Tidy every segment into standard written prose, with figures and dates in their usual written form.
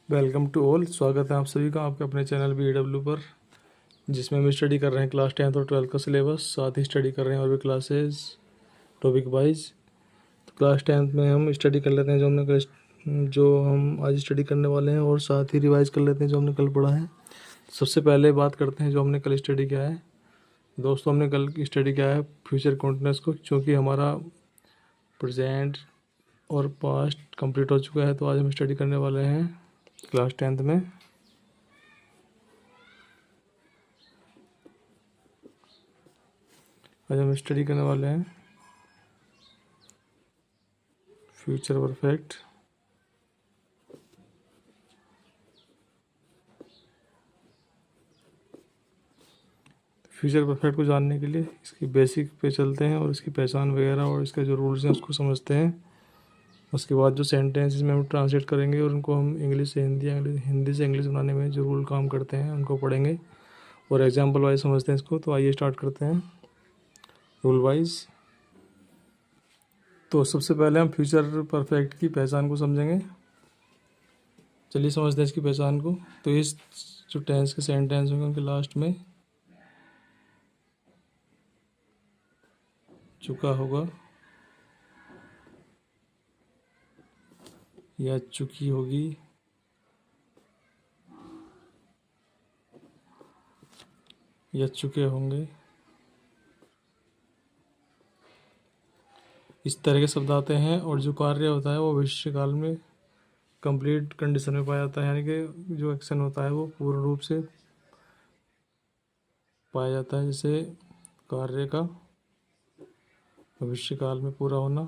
Welcome to all. स्वागत है आप सभी का आपके अपने चैनल BW पर, जिसमें हम स्टडी कर रहे हैं क्लास 10th और 12th का सिलेबस। साथ ही स्टडी कर रहे हैं और भी क्लासेस टॉपिक वाइज। तो क्लास 10th में हम स्टडी कर लेते हैं जो हम आज स्टडी करने वाले हैं, और साथ ही रिवाइज कर लेते हैं जो हमने कल पढ़ा है। सबसे पहले बात करते हैं जो हमने कल स्टडी किया है। दोस्तों, हमने कल स्टडी किया है फ्यूचर कॉन्टिन्यूस को, क्योंकि हमारा प्रेजेंट और पास्ट कंप्लीट हो चुका है। तो आज हम स्टडी करने वाले हैं क्लास 10th में आज हम स्टडी करने वाले हैं फ्यूचर परफेक्ट। फ्यूचर परफेक्ट को जानने के लिए इसकी बेसिक पे चलते हैं और इसकी पहचान वगैरह और इसके जो रूल्स हैं उसको समझते हैं। उसके बाद जो सेंटेंसेस में हम ट्रांसलेट करेंगे और उनको हम इंग्लिश से हिंदी या हिंदी से इंग्लिश बनाने में जो रूल काम करते हैं उनको पढ़ेंगे और एग्जाम्पल वाइज समझते हैं इसको। तो आइए स्टार्ट करते हैं रूल वाइज। तो सबसे पहले हम फ्यूचर परफेक्ट की पहचान को समझेंगे। चलिए समझते हैं इसकी पहचान को। तो इस जो टेंस के सेंटेंस होंगे उनके लास्ट में चुका होगा या चुकी होगी या चुके होंगे, इस तरह के शब्द आते हैं। और जो कार्य होता है वो भविष्य काल में कंप्लीट कंडीशन में पाया जाता है, यानी कि जो एक्शन होता है वो पूर्ण रूप से पाया जाता है। जैसे कार्य का भविष्य काल में पूरा होना,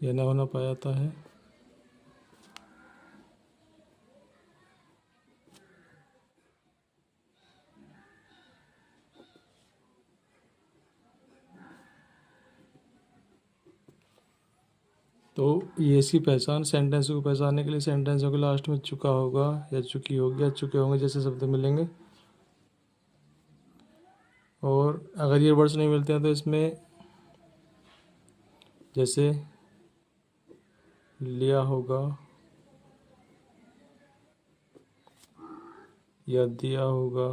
यह न होना पाया जाता है। तो ये इसकी पहचान सेंटेंस को पहचानने के लिए सेंटेंसों के लास्ट में चुका होगा या चुकी होगी या चुके होंगे जैसे शब्द मिलेंगे। और अगर ये वर्ड्स नहीं मिलते हैं तो इसमें जैसे लिया होगा या दिया होगा,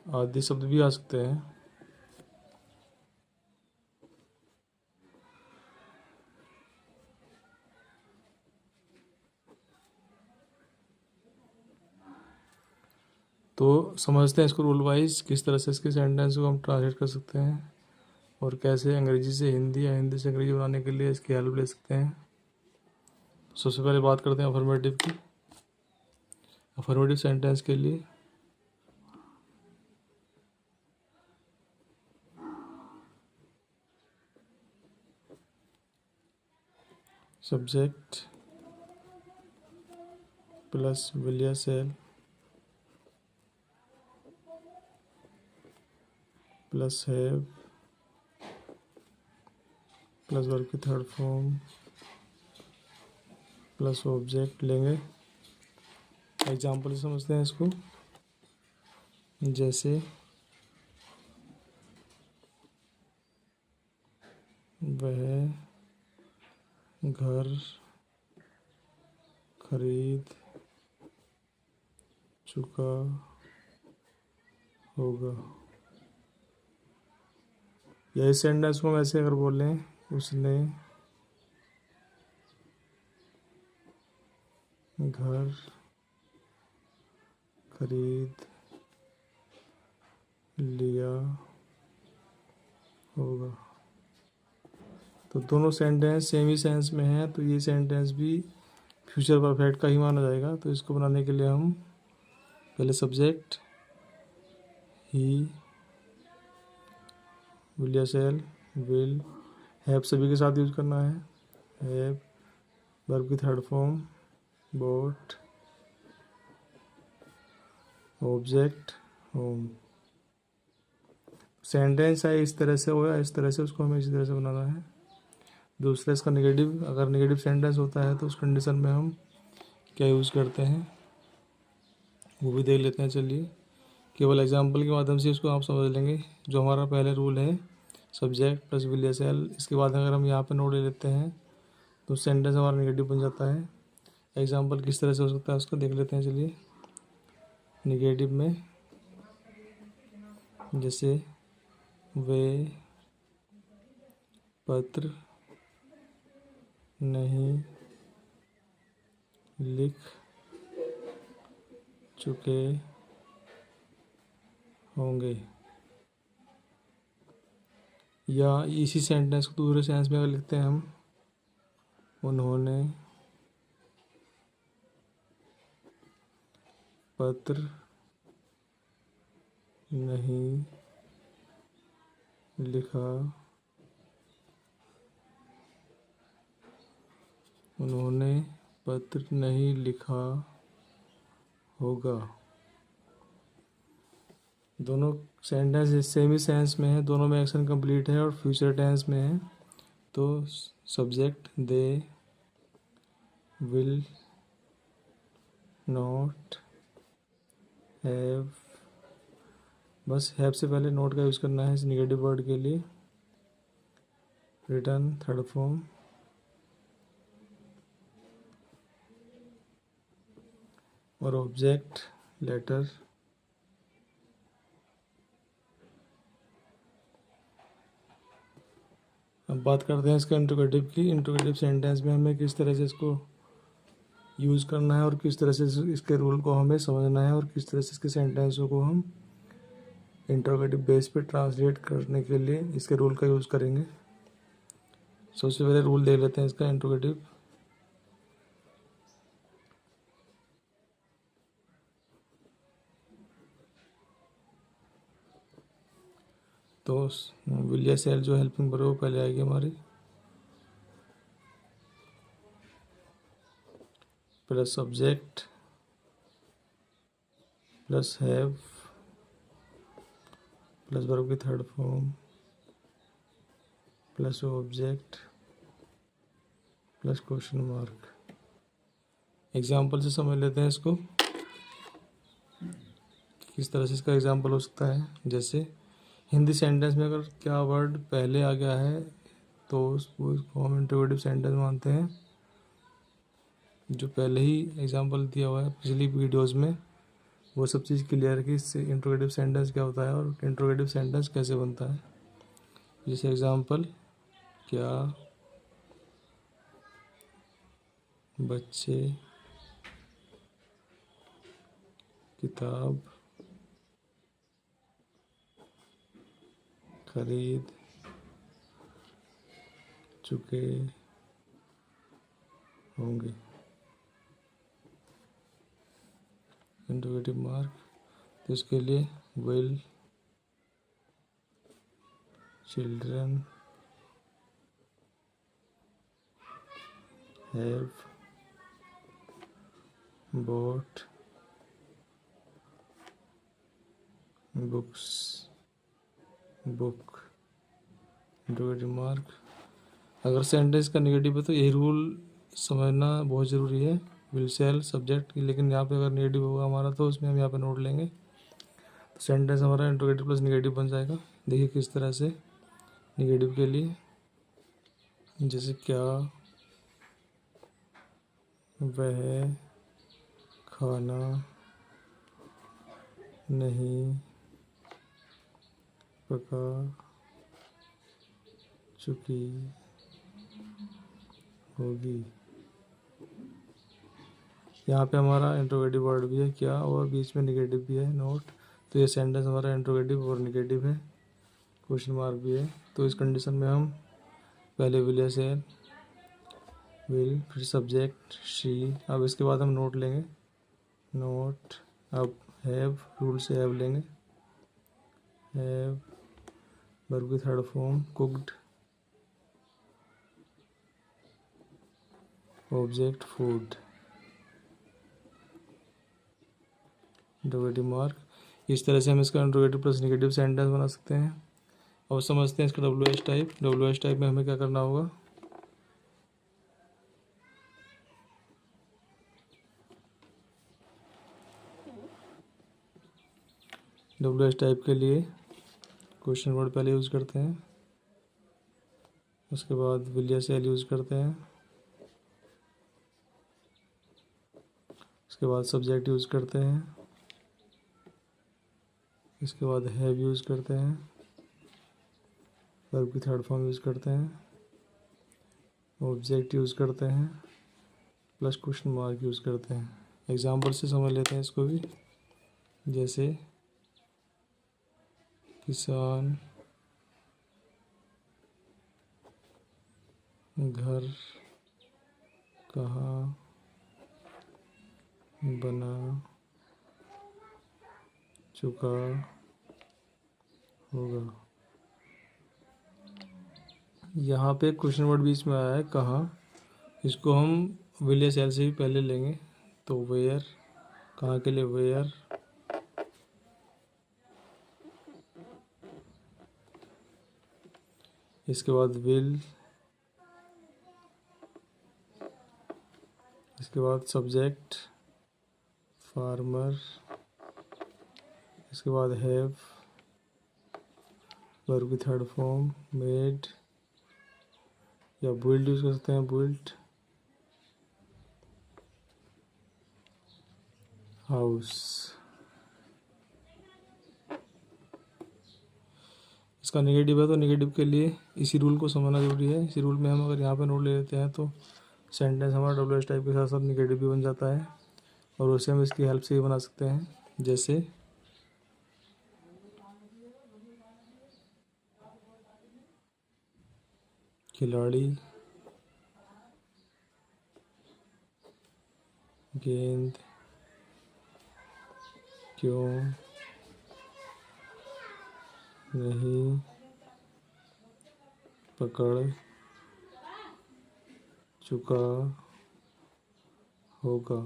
आदि शब्द भी आ सकते हैं। तो समझते हैं इसको रूल वाइज, किस तरह से इसके सेंटेंस को हम ट्रांसलेट कर सकते हैं और कैसे अंग्रेजी से हिंदी या हिंदी से अंग्रेजी बनाने के लिए इसकी हेल्प ले सकते हैं। सबसे पहले बात करते हैं अफर्मेटिव की। अफर्मेटिव सेंटेंस के लिए सब्जेक्ट प्लस विल या शैल प्लस हैव प्लस वर्ब की थर्ड फॉर्म प्लस ऑब्जेक्ट लेंगे। एग्जाम्पल समझते हैं इसको। जैसे वह घर खरीद चुका होगा। यही सेंटेंस को हम ऐसे अगर बोलें, उसने घर खरीद लिया होगा। तो दोनों सेंटेंस सेम ही सेंस में हैं, तो ये सेंटेंस भी फ्यूचर परफेक्ट का ही माना जाएगा। तो इसको बनाने के लिए हम पहले सब्जेक्ट ही, विल या शैल, विल, हैव सभी के साथ यूज करना है। हैव, वर्ब की third form bought, object home. Sentence है इस तरह से होगा, इस तरह से उसको हमें इसी तरह से बनाना है। दूसरा इसका नेगेटिव, अगर नेगेटिव सेंटेंस होता है तो उस कंडीशन में हम क्या यूज़ करते हैं वो भी देख लेते हैं। चलिए केवल एग्जांपल के माध्यम से इसको आप समझ लेंगे। जो हमारा पहले रूल है सब्जेक्ट प्लस विल या सेल, इसके बाद अगर हम यहाँ पे नोट ले लेते हैं तो सेंटेंस हमारा नेगेटिव बन जाता है। एग्जांपल किस तरह से हो सकता है उसको देख लेते हैं। चलिए नेगेटिव में जैसे वे पत्र नहीं लिख चुके होंगे, या इसी सेंटेंस को दूसरे सेंस में अगर लिखते हैं हम, उन्होंने पत्र नहीं लिखा, उन्होंने पत्र नहीं लिखा होगा। दोनों सेंटेंस सेम ही सेंस में है, दोनों में एक्शन कंप्लीट है और फ्यूचर टेंस में है। तो subject they will not have, बस हैव से पहले नोट का यूज़ करना है इस निगेटिव वर्ड के लिए। रिटर्न थर्ड फॉर्म और ऑब्जेक्ट लेटर अब बात करते हैं इसका इंट्रोगेटिव की। इंट्रोगेटिव सेंटेंस में हमें किस तरह से इसको यूज़ करना है और किस तरह से इसके रूल को हमें समझना है और किस तरह से इसके सेंटेंसों को हम इंट्रोगेटिव बेस पे ट्रांसलेट करने के लिए इसके रूल का यूज़ करेंगे। सबसे पहले रूल देख लेते हैं इसका इंट्रोगेटिव। तो विल या सेल जो हेल्पिंग वर्ब वो पहले आएगी हमारी, plus subject plus have plus verb की third form plus object plus question mark. Example से समझ लेते हैं इसको किस तरह से इसका एग्जाम्पल हो सकता है। जैसे हिंदी सेंटेंस में अगर क्या वर्ड पहले आ गया है तो उसको हम इंट्रोगेटिव सेंटेंस मानते हैं। जो पहले ही एग्जाम्पल दिया हुआ है पिछली वीडियोस में वो सब चीज़ क्लियर है कि इससे इंट्रोगेटिव सेंटेंस क्या होता है और इंट्रोगेटिव सेंटेंस कैसे बनता है। जैसे एग्जाम्पल, क्या बच्चे किताब खरीद चुके होंगे, इंट्रोगेटिव मार्क। तो इसके लिए will children have bought books book, interrogative mark. अगर सेंटेंस का नेगेटिव है तो यही रूल समझना बहुत ज़रूरी है, विल सेल सब्जेक्ट। लेकिन यहाँ पे अगर नेगेटिव होगा हमारा तो उसमें हम यहाँ पे नोट लेंगे तो सेंटेंस हमारा इंट्रोगेटिव प्लस नेगेटिव बन जाएगा। देखिए किस तरह से नेगेटिव के लिए, जैसे क्या वह खाना नहीं पका चुकी होगी। यहाँ पे हमारा इंट्रोगेटिव वर्ड भी है क्या और बीच में नेगेटिव भी है नोट। तो ये सेंटेंस हमारा इंट्रोगेटिव और नेगेटिव है, क्वेश्चन मार्क भी है। तो इस कंडीशन में हम पहले विल या सेल, विल फिर सब्जेक्ट शी, अब इसके बाद हम नोट लेंगे। नोट अब हैव, रूल से हैव लेंगे। हैव वर्ब की third form cooked, object food, interrogative mark. इस तरह से हम इसका इंट्रोगेटिव प्लस नेगेटिव सेंटेंस बना सकते हैं। अब समझते हैं इसका W H type. W H type में हमें क्या करना होगा, WH टाइप के लिए क्वेश्चन वर्ड पहले यूज़ करते हैं, उसके बाद विल या शैल यूज़ करते हैं, उसके बाद सब्जेक्ट यूज़ करते हैं, इसके बाद हैव यूज़ करते हैं, वर्ब की थर्ड फॉर्म यूज़ करते हैं, ऑब्जेक्ट यूज़ करते हैं, प्लस क्वेश्चन मार्क यूज़ करते हैं। एग्जाम्पल से समझ लेते हैं इसको भी, जैसे किसान घर कहाँ बना चुका होगा। यहाँ पे क्वेश्चन वर्ड बीच में आया है कहाँ, इसको हम विल या शैल से भी पहले लेंगे, तो वेयर, कहाँ के लिए वेयर, इसके बाद विल, इसके बाद सब्जेक्ट फार्मर, इसके बाद हैव, वर्ब की थर्ड फॉर्म मेड, या बिल्ड यूज़ कर सकते हैं, बिल्ड हाउस। इसका नेगेटिव है तो नेगेटिव के लिए इसी रूल को समझना जरूरी है। इसी रूल में हम अगर यहाँ पे नोट ले लेते हैं तो सेंटेंस हमारा WH टाइप के साथ साथ नेगेटिव भी बन जाता है, और उसे हम इसकी हेल्प से भी बना सकते हैं, जैसे खिलाड़ी गेंद क्यों नहीं पकड़ चुका होगा।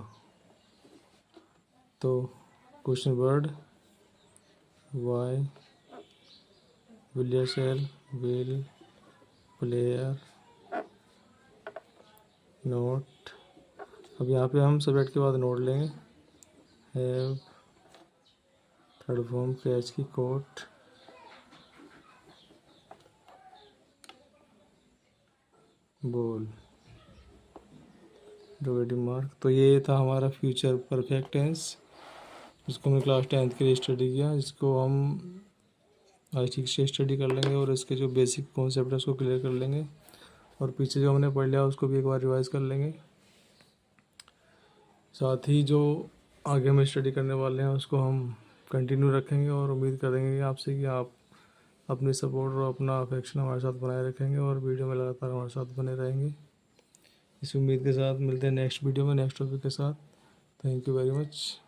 तो क्वेश्चन वर्ड वाई, विल या शैल, विल, प्लेयर, नोट। अब यहाँ पे हम सब्जेक्ट के बाद नोट लेंगे, हैव, थर्ड फॉर्म कैच की कोट, बोल, इंटरोगेटिव मार्क। तो ये था हमारा फ्यूचर परफेक्ट टेंस, जिसको हमने क्लास 10th के लिए स्टडी किया, जिसको हम आज ठीक से स्टडी कर लेंगे और इसके जो बेसिक कॉन्सेप्ट है उसको क्लियर कर लेंगे, और पीछे जो हमने पढ़ लिया उसको भी एक बार रिवाइज कर लेंगे। साथ ही जो आगे हम स्टडी करने वाले हैं उसको हम कंटिन्यू रखेंगे, और उम्मीद करेंगे आपसे कि आप अपनी सपोर्ट और अपना अफेक्शन हमारे साथ बनाए रखेंगे और वीडियो में लगातार हमारे साथ बने रहेंगे। इस उम्मीद के साथ मिलते हैं नेक्स्ट वीडियो में नेक्स्ट टॉपिक के साथ। Thank you very much.